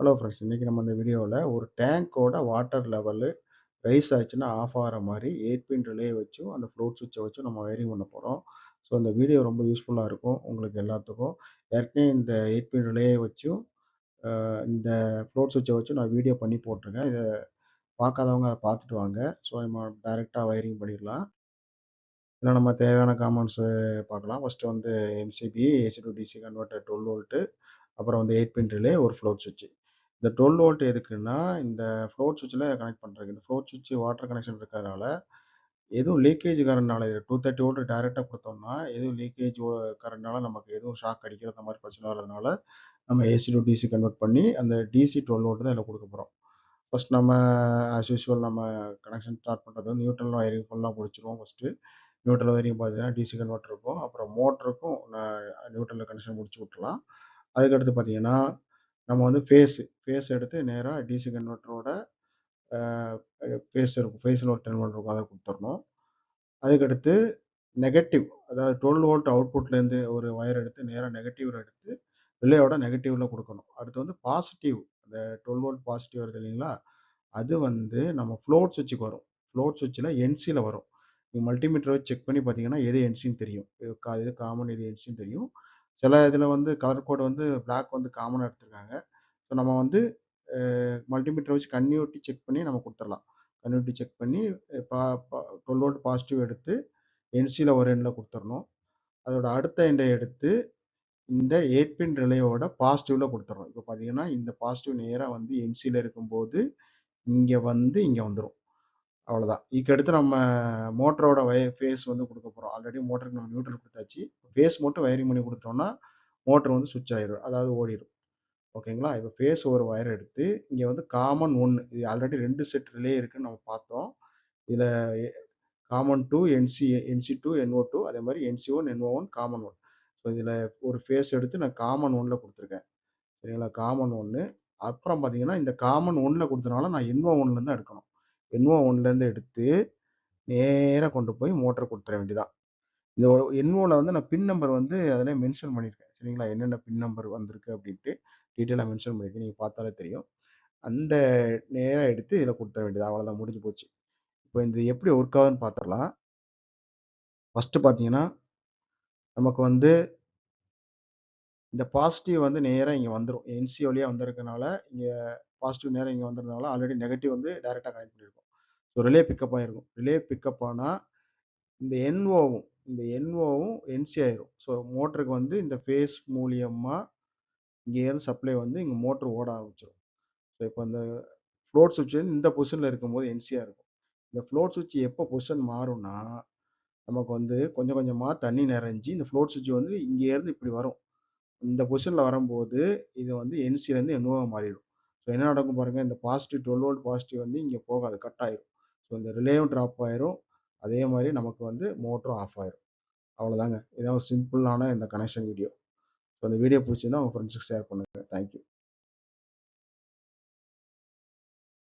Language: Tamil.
ஹலோ ஃப்ரெண்ட்ஸ், இன்னைக்கு நம்ம இந்த வீடியோவில் ஒரு டேங்கோட வாட்டர் லெவலு ரைஸ் ஆச்சுன்னா ஆஃப் ஆகிற மாதிரி 8 பின் ரிலே வச்சும் அந்த ஃப்ளோட் சுவிட்சை வச்சும் நம்ம வயரிங் பண்ண போகிறோம். ஸோ இந்த வீடியோ ரொம்ப யூஸ்ஃபுல்லாக இருக்கும் உங்களுக்கு எல்லாத்துக்கும். ஏற்கனவே இந்த 8 பின் ரிலே வச்சும் இந்த ஃப்ளோட் சுவிட்சை வச்சும் நான் வீடியோ பண்ணி போட்டிருக்கேன். இதை பார்க்காதவங்க அதை பார்த்துட்டு வாங்க. ஸோ நம்ம டைரெக்டாக வயரிங் பண்ணிடலாம். இல்லை நம்ம தேவையான காமெண்ட்ஸு பார்க்கலாம். ஃபஸ்ட்டு வந்து MCB AC to DC converter 12 volt, அப்புறம் வந்து 8 பின் ரிலே, ஒரு ஃப்ளோட் சுவிட்ச். இந்த 12 வோல்ட் எதுக்குன்னா, இந்த ஃப்ளோட் சுவிட்சில் கனெக்ட் பண்ணுறதுக்கு. இந்த ஃப்ளோட் சுவிட்ச் வாட்டர் கனெக்ஷன் இருக்கிறதுனால எதுவும் லீக்கேஜ் கரண்ட்னால 230 வோல்ட் டைரெக்டாக கொடுத்தோம்னா எதுவும் லீக்கேஜ் கரண்ட்னால நமக்கு எதுவும் ஷாக் அடிக்கிற அந்த மாதிரி பிரச்சனை வர்றதுனால நம்ம ஏசி டு டிசி கன்வெர்ட் பண்ணி அந்த டிசி 12 வோல்ட் தான் இதில் கொடுக்க போகிறோம். ஃபஸ்ட் நம்ம ஆஸ் யூஸ்வல் நம்ம கனெக்ஷன் ஸ்டார்ட் பண்ணுறது வந்து நியூட்ரல் வயரிங் ஃபுல்லாக முடிச்சிருவோம். ஃபஸ்ட்டு நியூட்ரல் வயரிங் பார்த்தீங்கன்னா டிசி கன்வெர்ட்டர் இருக்கும், அப்புறம் மோட்டருக்கும் நியூட்ரல் கனெக்ஷன் முடிச்சு விட்டுலாம். அதுக்கடுத்து பார்த்தீங்கன்னா நம்ம வந்து ஃபேஸ் எடுத்து நேராக டிசி கன்வெர்ட்டரோட ஃபேஸ் இருக்கும், ஃபேஸில் ஒரு 10 வோல்ட் இருக்கும், அதை கொடுத்துடணும். அதுக்கடுத்து நெகட்டிவ், அதாவது 12 வோல்ட் அவுட்புட்லேருந்து ஒரு வயர் எடுத்து நேராக நெகட்டிவ் எடுத்து ரிலேயோட நெகட்டிவில் கொடுக்கணும். அடுத்து வந்து பாசிட்டிவ், அந்த 12 வோல்ட் பாசிட்டிவ் வருது இல்லைங்களா, அது வந்து நம்ம ஃப்ளோட் சுவிட்சுக்கு வரும். ஃப்ளோட் சுவிட்சில் என்சியில் வரும். நீங்கள் மல்டிமீட்டர் வச்சு செக் பண்ணி பார்த்தீங்கன்னா எது என்சின்னு தெரியும். இது காமன், இது என்சின்னு தெரியும். சில இதில் வந்து கலர் கோட் வந்து பிளாக் வந்து காமனாக எடுத்திருக்காங்க. ஸோ நம்ம வந்து மல்டிமீட்டர் வச்சு கன்டினியூட்டி செக் பண்ணி நம்ம கொடுத்துடலாம். கன்டினியூட்டி செக் பண்ணி 12 வோல்ட் பாசிட்டிவ் எடுத்து என்சியில் ஒரு எண்டில் கொடுத்துடணும். அதோட அடுத்த எண்டை எடுத்து இந்த 8 பின் ரிலேயோட பாசிட்டிவில் கொடுத்துட்றோம். இப்போ பார்த்தீங்கன்னா இந்த பாசிட்டிவ் நேராக வந்து என்சியில் இருக்கும்போது இங்கே வந்து இங்கே வந்துடும். அவ்வளோதான். இதுக்கடுத்து நம்ம மோட்டரோட ஃபேஸ் வந்து கொடுக்க போகிறோம். ஆல்ரெடி மோட்டருக்கு நம்ம நியூட்ரல் கொடுத்தாச்சு. ஃபேஸ் மட்டும் வயரிங் பண்ணி கொடுத்துட்டோம்னா மோட்டர் வந்து சுவிட்ச் ஆயிடும், அதாவது ஓடிடும். ஓகேங்களா. இப்போ ஃபேஸ் ஒரு வயர் எடுத்து இங்கே வந்து காமன் 1, இது ஆல்ரெடி 2 செட் ரிலே இருக்குன்னு நம்ம பார்த்தோம். இதில் காமன் 2 NC2 NO2, அதே மாதிரி NC1 NO1 காமன் 1. ஸோ இதில் ஒரு ஃபேஸ் எடுத்து நான் காமன் 1ல் கொடுத்துருக்கேன். சரிங்களா, காமன் 1. அப்புறம் பார்த்தீங்கன்னா இந்த காமன் 1ல் கொடுத்தனால நான் NO1லேருந்து தான் எடுக்கணும். NO1லேருந்து எடுத்து நேராக கொண்டு போய் மோட்டர் கொடுத்துட வேண்டியதான். இந்த NOவில் வந்து நான் பின் நம்பர் வந்து அதில் மென்ஷன் பண்ணியிருக்கேன். சரிங்களா, என்னென்ன பின் நம்பர் வந்திருக்கு அப்படின்ட்டு டீட்டெயிலாக மென்ஷன் பண்ணியிருக்கேன். நீங்கள் பார்த்தாலே தெரியும். அந்த நேராக எடுத்து இதில் கொடுத்துட வேண்டியது, அவ்வளோதான், முடிஞ்சு போச்சு. இப்போ இந்த எப்படி ஒர்க் ஆகுதுன்னு பார்த்துடலாம். ஃபஸ்ட்டு பார்த்தீங்கன்னா நமக்கு வந்து இந்த பாசிட்டிவ் வந்து நேராக இங்கே வந்துடும். என்சி வழியாக வந்திருக்கனால இங்கே பாசிட்டிவ் நேராக இங்கே வந்ததுனால ஆல்ரெடி நெகட்டிவ் வந்து டைரெக்டாக கனெக்ட் பண்ணியிருக்கோம். ஸோ ரிலே பிக்கப் ஆகிருக்கும். ரிலே பிக்கப் ஆனால் இந்த என்ஓவும் என்சி ஆயிரும். ஸோ மோட்டருக்கு வந்து இந்த ஃபேஸ் மூலியமாக இங்கேருந்து சப்ளை வந்து இங்கே மோட்ரு ஓட ஆரம்பிச்சிடும். ஸோ இப்போ இந்த ஃப்ளோட் சுவிட்ச் வந்து இந்த பொசிஷனில் இருக்கும்போது என்சியாக இருக்கும். இந்த ஃப்ளோட் சுவிட்ச் எப்போ பொசிஷன் மாறும்னா நமக்கு வந்து கொஞ்சம் கொஞ்சமாக தண்ணி நிறைஞ்சி இந்த ஃப்ளோட் சுவிட்ச் வந்து இங்கேருந்து இப்படி வரும். இந்த பொசிஷனில் வரும்போது இது வந்து என்சிலேருந்து என்ஓவாக மாறிடும். ஸோ என்ன நடக்கும் பாருங்கள், இந்த பாசிட்டிவ் 12 வோல்ட் பாசிட்டிவ் வந்து இங்கே போகாது, கட் ஆயிரும். ஸோ இந்த ரிலேவும் ட்ராப் ஆயிரும், அதே மாதிரி நமக்கு வந்து மோட்டரும் ஆஃப் ஆயிரும். அவ்வளோதாங்க. இதான் ஒரு சிம்பிளான இந்த கனெக்ஷன் வீடியோ. ஸோ இந்த வீடியோ பிடிச்சிருந்தா உங்கள் ஃப்ரெண்ட்ஸுக்கு ஷேர் பண்ணுங்கள். தேங்க்யூ.